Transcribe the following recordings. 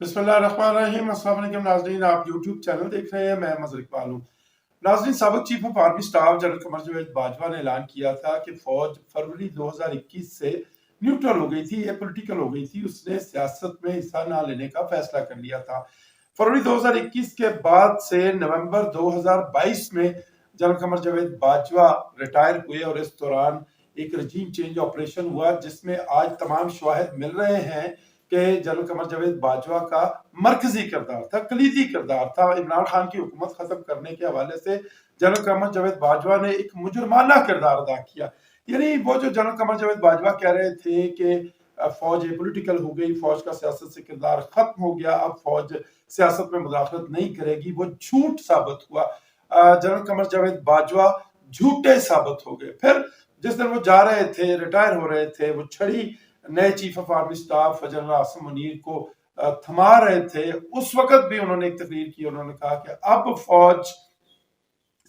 बिस्मिल्लाहिर्रहमानिर्रहीम। अस्सलाम वालेकुम नाज़रीन, आप यूट्यूब चैनल देख रहे हैं। मैं मज़हर इकबाल हूँ। नाज़रीन, साबिक़ chief of army staff general Qamar Javed Bajwa ने ऐलान किया था कि फ़ौज फरवरी 2021 से न्यूट्रल हो गई थी, एपॉलिटिकल हो गई थी। उसने सियासत में हिस्सा ना लेने का फैसला कर लिया था। फरवरी 2021 के बाद से नवंबर 2022 में जनरल कमर जावेद बाजवा रिटायर हुए और इस दौरान एक रजीम चेंज ऑपरेशन हुआ, जिसमें आज तमाम शवाहिद मिल रहे हैं कि जनरल कमर जावेद बाजवा का मरकजी किरदार था, कलीदी किरदार था। इमरान खान की हुकूमत खत्म करने के हवाले से जनरल कमर जावेद बाजवा ने एक मुजरमाना किरदार अदा किया। यानी वो जो जनरल कमर जावेद बाजवा कह रहे थे कि फौज पॉलिटिकल हो गई, फौज का सियासत से किरदार खत्म हो गया, अब फौज सियासत में मुदाखलत नहीं करेगी, वो झूठ साबित हुआ। जनरल कमर जावेद बाजवा झूठे साबित हो गए। फिर जिस दिन वो जा रहे थे, रिटायर हो रहे थे, वो छड़ी नए chief of army staff general Asim Munir को थमा रहे थे, उस वक्त भी उन्होंने एक तकरीर की। उन्होंने कहा कि अब फौज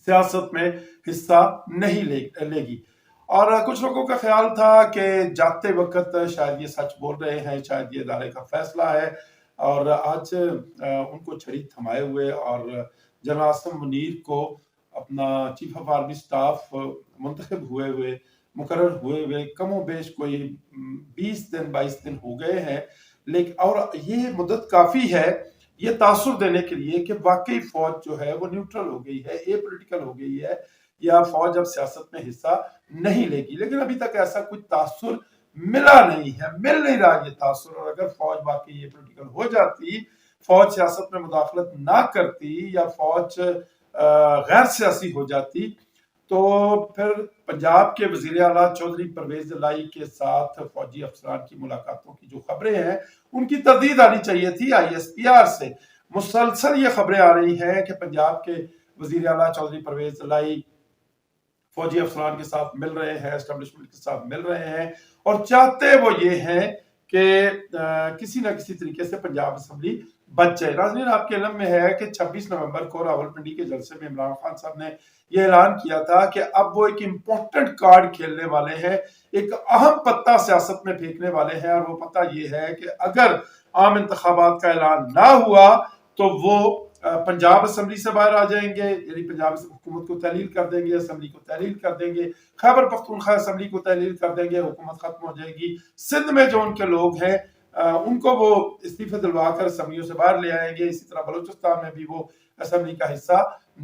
सियासत में हिस्सा नहीं लेगी। और कुछ लोगों का ख्याल था कि जाते वक्त शायद ये सच बोल रहे हैं, शायद ये इदारे का फैसला है। और आज उनको छड़ी थमाए हुए और जनरल आसिम मुनीर को अपना चीफ ऑफ आर्मी स्टाफ मुंतखब हुए हुए, मुकर्रर हुए हुए कमो बेश कोई 20 दिन 22 दिन हो गए हैं। लेकिन और ये मुद्दत काफ़ी है ये तासुर देने के लिए कि वाकई फौज जो है वो न्यूट्रल हो गई है, एपॉलिटिकल हो गई है, या फौज अब सियासत में हिस्सा नहीं लेगी। लेकिन अभी तक ऐसा कुछ तासुर मिला नहीं है, मिल नहीं रहा ये तासुर। और अगर फौज वाकई एपॉलिटिकल हो जाती, फौज सियासत में मुदाखलत ना करती, या फौज गैर सियासी हो जाती, तो फिर पंजाब के वजीर आला चौधरी परवेज लाई के साथ फौजी अफसरान की मुलाकातों की जो खबरें हैं उनकी तरदीद आनी चाहिए थी ISPR से। मुसलसल ये खबरें आ रही हैं कि पंजाब के वजीर आला चौधरी परवेज लाई फौजी अफसरान के साथ मिल रहे हैं, एस्टेब्लिशमेंट के साथ मिल रहे हैं, और चाहते वो ये हैं कि किसी ना किसी तरीके से पंजाब असम्बली बच जाए। नाज़रीन, आपके इल्म में है कि 26 नवंबर को रावलपिंडी के जलसे में इमरान खान साहब ने यह ऐलान किया था कि अब वो एक इम्पोर्टेंट कार्ड खेलने वाले हैं, एक अहम पत्ता सियासत में फेंकने वाले हैं। और वो पत्ता ये है कि अगर आम इंतखाबात का ऐलान ना हुआ तो वो पंजाब असम्बली से बाहर आ जाएंगे, यानी पंजाब हुकूमत को तहलील कर देंगे, असम्बली को तहलील कर देंगे, खैबर पख्तूनख्वा असम्बली को तहलील कर देंगे, हुकूमत खत्म हो जाएगी। सिंध में जो उनके लोग हैं उनको वो इस्तीफे दिलवा कर असम्बलियों से बाहर ले आएंगे। इसी तरह बलूचिस्तान में भी वो असम्बली का हिस्सा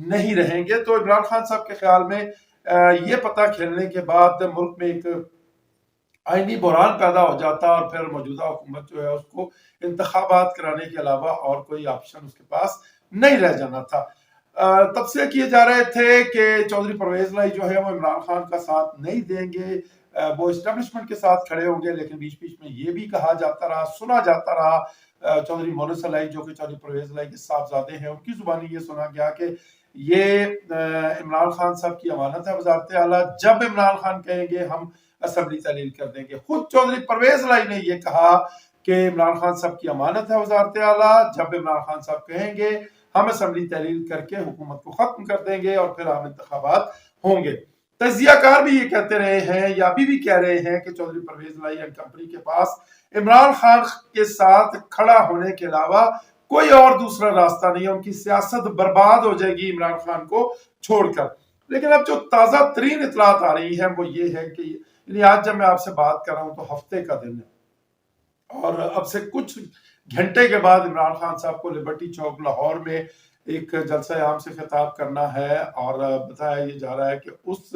नहीं रहेंगे। तो इमरान खान साहब के ख्याल में ये पता खेलने के बाद मुल्क में एक आईनी बहरान पैदा हो जाता, और फिर मौजूदा हुकूमत जो है उसको इंतखाबात कराने के अलावा और कोई ऑप्शन उसके पास नहीं रह जाना था। तब से किए जा रहे थे कि चौधरी परवेज लाई जो है वो इमरान खान का साथ नहीं देंगे, वो एस्टेब्लिशमेंट के साथ खड़े होंगे। लेकिन बीच बीच में ये भी कहा जाता रहा, सुना जाता रहा, चौधरी मोनस लाई जो कि चौधरी परवेज लाई के साहबजादे हैं, उनकी जुबानी ये सुना गया कि ये इमरान खान साहब की अमानत है वजारत आला, जब इमरान खान कहेंगे हम असम्बली तहलील कर देंगे। खुद चौधरी परवेज लाई ने यह कहा कि इमरान खान साहब की अमानत है वजारत आला, जब इमरान खान साहब कहेंगे हम असम्बली तहलील करके हुकूमत को खत्म कर देंगे और फिर आम इंतखाबात होंगे। तजियाकार भी ये कहते रहे हैं, या अभी भी कह रहे हैं कि Chaudhary Parvez lie and company के पास इमरान खान के साथ खड़ा होने के अलावा कोई और दूसरा रास्ता नहीं है, उनकी सियासत बर्बाद हो जाएगी इमरान खान को छोड़कर। लेकिन अब जो ताजा तरीन इतलात आ रही है वो ये है कि आज जब मैं आपसे बात कर रहा हूं तो हफ्ते का दिन है, और अब से कुछ घंटे के बाद इमरान खान साहब को लिबर्टी चौक लाहौर में एक जलसा आम से खिताब करना है। और बताया ये जा रहा है कि उस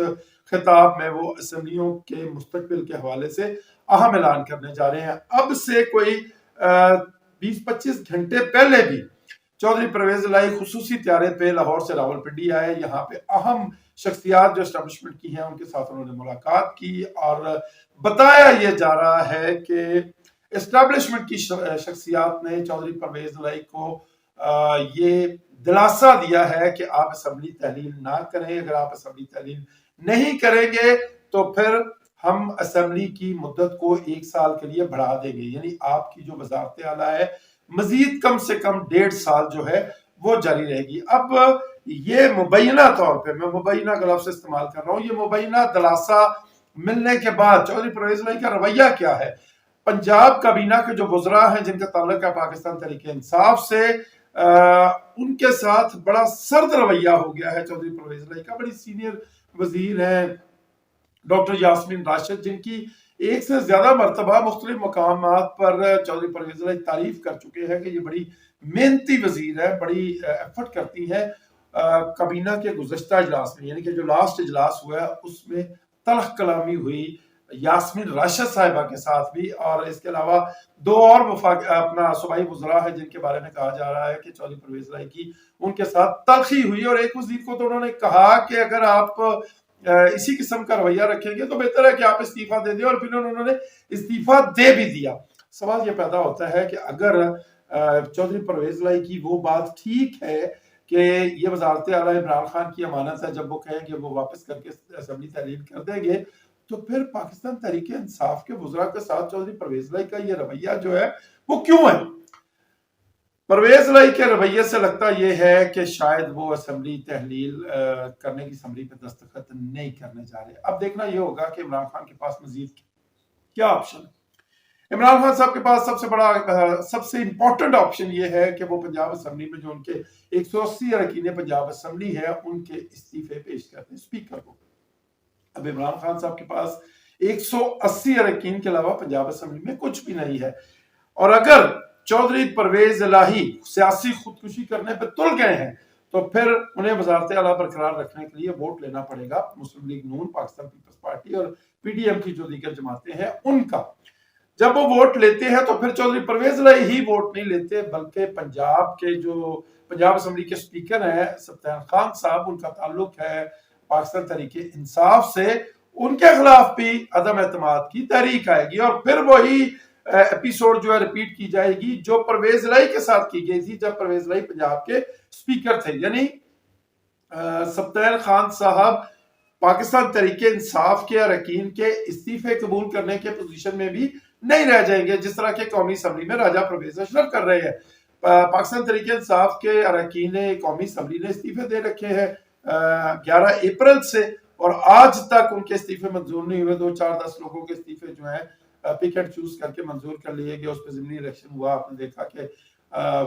खिताब में वो असम्बलियों के मुस्तकबिल के हवाले से अहम ऐलान करने जा रहे हैं। अब से कोई 20-25 घंटे पहले भी चौधरी परवेज लाई खुसूसी त्यारे पे लाहौर से रावलपिंडी आए। यहाँ पे अहम शख्सियात जो एस्टेब्लिशमेंट की हैं उनके साथ उन्होंने मुलाकात की, और बताया ये जा रहा है कि एस्टेब्लिशमेंट की शख्सियात ने चौधरी परवेज लाई को ये दिलासा दिया है कि आप असम्बली तहलील ना करें, अगर आप असम्बली तहलील नहीं करेंगे तो फिर हम असम्बली की मुद्दत को 1 साल के लिए बढ़ा देंगे, यानी आपकी जो वजारत आला है मजीद कम से कम 1.5 साल जो है वो जारी रहेगी। अब ये मुबैना तौर पे, मैं मुबैना का लफ्ज़ इस्तेमाल कर रहा हूँ, ये मुबैना दिलासा मिलने के बाद चौधरी परवेज लाई का रवैया क्या है? पंजाब काबीना के जो वज़रा हैं जिनका ताल्लुक है पाकिस्तान तहरीक इंसाफ से, उनके साथ बड़ा सर्द रवैया हो गया है चौधरी परवेज इलाही का। बड़ी सीनियर वजीर हैं डॉक्टर यास्मीन राशिद, जिनकी एक से ज्यादा मरतबा मुख्तलिफ मकामात पर चौधरी परवेज इलाही तारीफ कर चुके हैं कि ये बड़ी मेहनती वजीर है, बड़ी एफर्ट करती है। काबीना के गुज़श्ता इजलास में, यानी कि जो लास्ट इजलास हुआ उसमें तलख कलामी हुई यास्मीन राशिद साहिबा के साथ भी, और इसके अलावा दो और अपना सूबाई वज़रा है जिनके बारे में कहा जा रहा है कि चौधरी परवेज इलाही की उनके साथ तलखी हुई। और एक वजीर को तो उन्होंने कहा कि अगर आप इसी किस्म का रवैया रखेंगे तो बेहतर है कि आप इस्तीफा दे दें, और फिर उन्होंने इस्तीफा दे भी दिया। सवाल ये पैदा होता है कि अगर चौधरी परवेज इलाही की वो बात ठीक है कि ये वजारत आला इमरान खान की अमानत है, जब वो कहेंगे वो वापस करके असेंबली तहलील कर देंगे, तो फिर पाकिस्तान तहरीक इंसाफ के वज़रा के साथ चौधरी परवेज इलाही का ये रवैया जो है वो क्यों है? परवेज इलाही के रवैये से लगता यह है कि शायद वो असेंबली तहलील करने की असम्बली पे दस्तखत नहीं करने जा रहे। अब देखना यह होगा कि इमरान खान के पास मजीद क्या ऑप्शन है। इमरान खान साहब के पास सबसे बड़ा सबसे इंपॉर्टेंट ऑप्शन ये है कि वो पंजाब असेंबली में जो उनके 180 अरकान पंजाब असेंबली है उनके इस्तीफे पेश करते हैं स्पीकर को। अब इमरान खान साहब के पास 180 अरकान के अलावा पंजाब असेंबली में कुछ भी नहीं है, और अगर चौधरी परवेज इलाही सियासी खुदकुशी करने पर तुल गए हैं तो फिर उन्हें वजारत आला बरकरार रखने के लिए वोट लेना पड़ेगा मुस्लिम लीग नून, पाकिस्तान पीपल्स पार्टी और पीडीएम की जो दीगर जमातें हैं उनका। जब वो वोट लेते हैं तो फिर चौधरी परवेज इलाही ही वोट नहीं लेते, बल्कि पंजाब के जो पंजाब असेंबली के स्पीकर हैं सत्तार खान साहब, उनका ताल्लुक है पाकिस्तान तहरीक इंसाफ से, उनके खिलाफ भी अदम एतमाद की तहरीक आएगी, और फिर वही एपिसोड जो है रिपीट की जाएगी जो परवेज इलाही के साथ की गई थी जब परवेज इलाही पंजाब के स्पीकर थे। यानी सत्तार खान साहब पाकिस्तान तहरीक इंसाफ के अरकान के इस्तीफे कबूल करने के पोजीशन में भी नहीं रह जाएंगे, जिस तरह के कौमी असम्बली में राजा परवेज अशरफ कर रहे हैं। पाकिस्तान तहरीक इंसाफ के अरकान कौमी असम्बली ने इस्तीफे दे रखे हैं 11 अप्रैल से, और आज तक उनके इस्तीफे मंजूर नहीं हुए। 2-4-10 लोगों के इस्तीफे जो है पिकेट चूज करके मंजूर कर लिए गए, उस पर ज़िमनी इलेक्शन हुआ। आपने देखा कि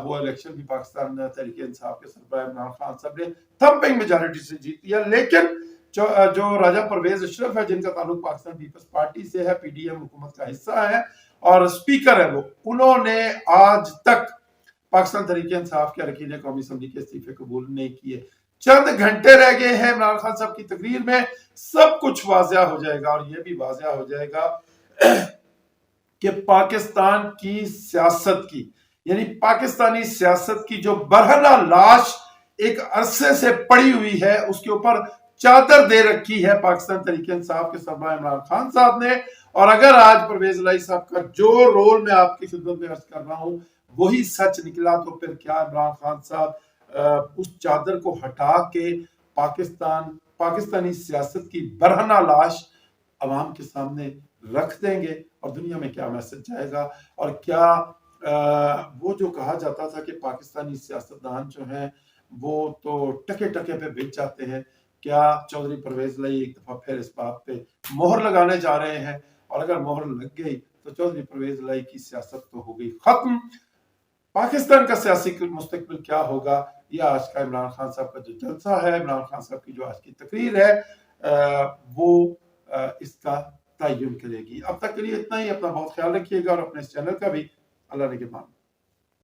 वो इलेक्शन भी पाकिस्तान तहरीक इंसाफ के सरबराह इमरान खान साहब ने थम्पिंग मेजॉरिटी से जीत लिया। लेकिन जो राजा परवेज अशरफ है जिनका ताल्लुक पाकिस्तान पीपल्स पार्टी से है, पीडीएम हुकूमत का हिस्सा है और स्पीकर है वो, उन्होंने आज तक पाकिस्तान तहरीक इंसाफ के अरकान कौमी असम्बली के इस्तीफे कबूल नहीं किए। चंद घंटे रह गए हैं इमरान खान साहब की तकरीर में, सब कुछ वाज़िया हो जाएगा, और ये भी वाज़िया हो जाएगा कि पाकिस्तान की सियासत की, यानी पाकिस्तानी सियासत की जो बरहना लाश एक अरसे से पड़ी हुई है उसके ऊपर चादर दे रखी है पाकिस्तान तहरीक इंसाफ के सरबराह इमरान खान साहब ने। और अगर आज परवेज इलाही साहब का जो रोल मैं आपकी खिदमत में अर्ज कर रहा हूं वही सच निकला, तो फिर क्या इमरान खान साहब उस चादर को हटा के पाकिस्तानी सियासत की बरहना लाश अवाम के सामने रख देंगे, और दुनिया में क्या मैसेज जाएगा? और क्या वो जो कहा जाता था कि पाकिस्तानी सियासतदान जो हैं वो तो टके टके पे बेच जाते हैं, क्या चौधरी परवेज इलाही एक दफा फिर इस बात पे मोहर लगाने जा रहे हैं? और अगर मोहर लग गई तो चौधरी परवेज इलाही की सियासत तो हो गई खत्म। पाकिस्तान का सियासी मुस्तकबिल क्या होगा, ये आज का इमरान खान साहब का जो जलसा है, इमरान खान साहब की जो आज की तकरीर है वो इसका तयन करेगी। अब तक के लिए इतना ही। अपना बहुत ख्याल रखिएगा और अपने इस चैनल का भी। अल्लाह ने के मान।